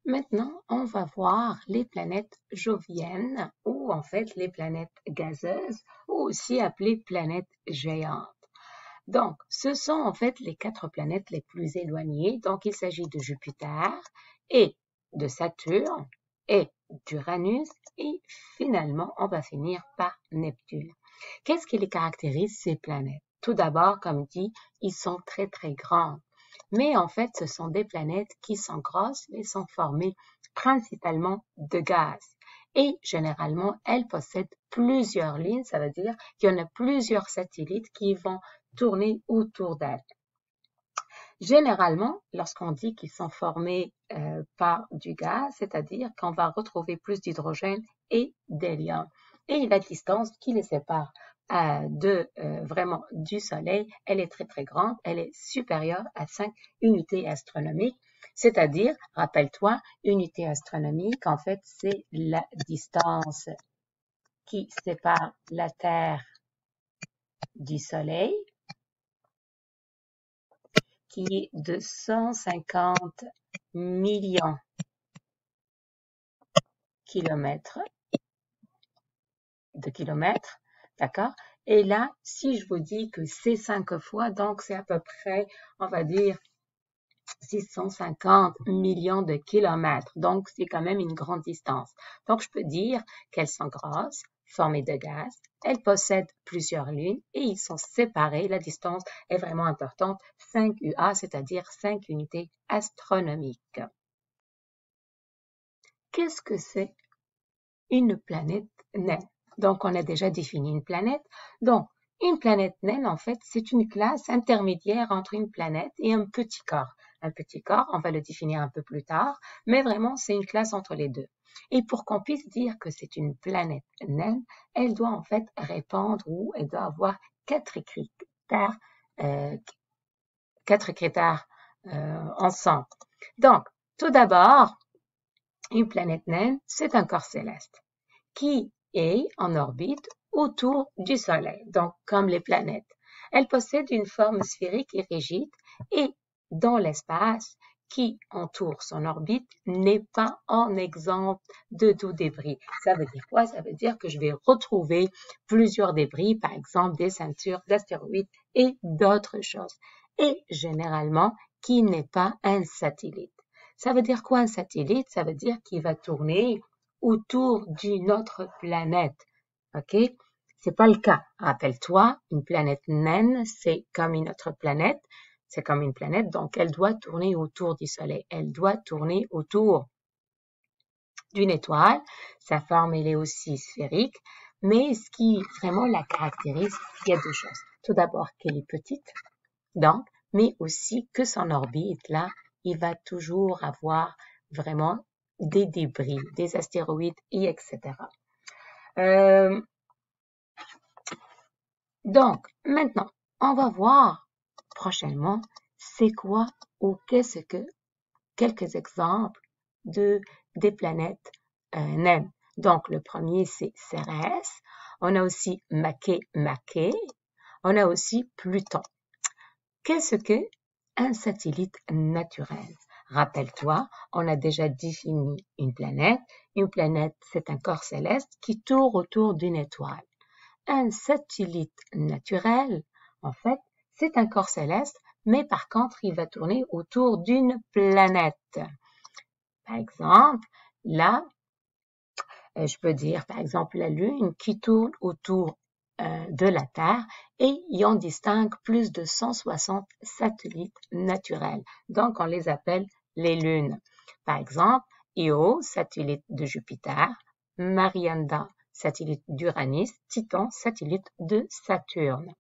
Maintenant, on va voir les planètes joviennes ou en fait les planètes gazeuses ou aussi appelées planètes géantes. Donc, ce sont en fait les 4 planètes les plus éloignées. Donc, il s'agit de Jupiter et de Saturne et d'Uranus et finalement, on va finir par Neptune. Qu'est-ce qui les caractérise, ces planètes? Tout d'abord, comme dit, ils sont très très grands. Mais en fait, ce sont des planètes qui sont grosses mais sont formées principalement de gaz. Et généralement, elles possèdent plusieurs lignes, ça veut dire qu'il y en a plusieurs satellites qui vont tourner autour d'elles. Généralement, lorsqu'on dit qu'ils sont formés par du gaz, c'est-à-dire qu'on va retrouver plus d'hydrogène et d'hélium. Et la distance qui les sépare vraiment du Soleil, elle est très très grande, elle est supérieure à 5 unités astronomiques, c'est-à-dire, rappelle-toi, unité astronomique, en fait, c'est la distance qui sépare la Terre du Soleil, qui est de 150 millions de kilomètres, d'accord? Et là, si je vous dis que c'est 5 fois, donc c'est à peu près, on va dire, 650 millions de kilomètres. Donc, c'est quand même une grande distance. Donc, je peux dire qu'elles sont grosses, formées de gaz, elles possèdent plusieurs lunes et ils sont séparés. La distance est vraiment importante, 5 UA, c'est-à-dire 5 unités astronomiques. Qu'est-ce que c'est une planète naine? Donc, on a déjà défini une planète. Donc, une planète naine, en fait, c'est une classe intermédiaire entre une planète et un petit corps. Un petit corps, on va le définir un peu plus tard, mais vraiment, c'est une classe entre les deux. Et pour qu'on puisse dire que c'est une planète naine, elle doit en fait répondre ou elle doit avoir 4 critères ensemble. Donc, tout d'abord, une planète naine, c'est un corps céleste qui est en orbite autour du Soleil, donc comme les planètes. Elle possède une forme sphérique et rigide et dans l'espace qui entoure son orbite n'est pas en exemple de tout débris. Ça veut dire quoi? Ça veut dire que je vais retrouver plusieurs débris, par exemple des ceintures d'astéroïdes et d'autres choses. Et généralement, qui n'est pas un satellite. Ça veut dire quoi un satellite? Ça veut dire qu'il va tourner autour d'une autre planète. OK? C'est pas le cas. Rappelle-toi, une planète naine, c'est comme une autre planète. C'est comme une planète, donc elle doit tourner autour du Soleil. Elle doit tourner autour d'une étoile. Sa forme, elle est aussi sphérique. Mais ce qui vraiment la caractérise, il y a 2 choses. Tout d'abord, qu'elle est petite, donc, mais aussi que son orbite, là, il va toujours avoir vraiment des débris, des astéroïdes, et etc. Donc, maintenant, on va voir prochainement c'est quoi ou qu'est-ce que quelques exemples des planètes naines. Donc, le premier, c'est Cérès. On a aussi Makemake. On a aussi Pluton. Qu'est-ce que un satellite naturel? Rappelle-toi, on a déjà défini une planète. Une planète, c'est un corps céleste qui tourne autour d'une étoile. Un satellite naturel, en fait, c'est un corps céleste, mais par contre, il va tourner autour d'une planète. Par exemple, là, je peux dire, par exemple, la Lune qui tourne autour de la Terre et y en distingue plus de 160 satellites naturels. Donc, on les appelle les lunes. Par exemple, Io, satellite de Jupiter, Marianda, satellite d'Uranus, Titan, satellite de Saturne.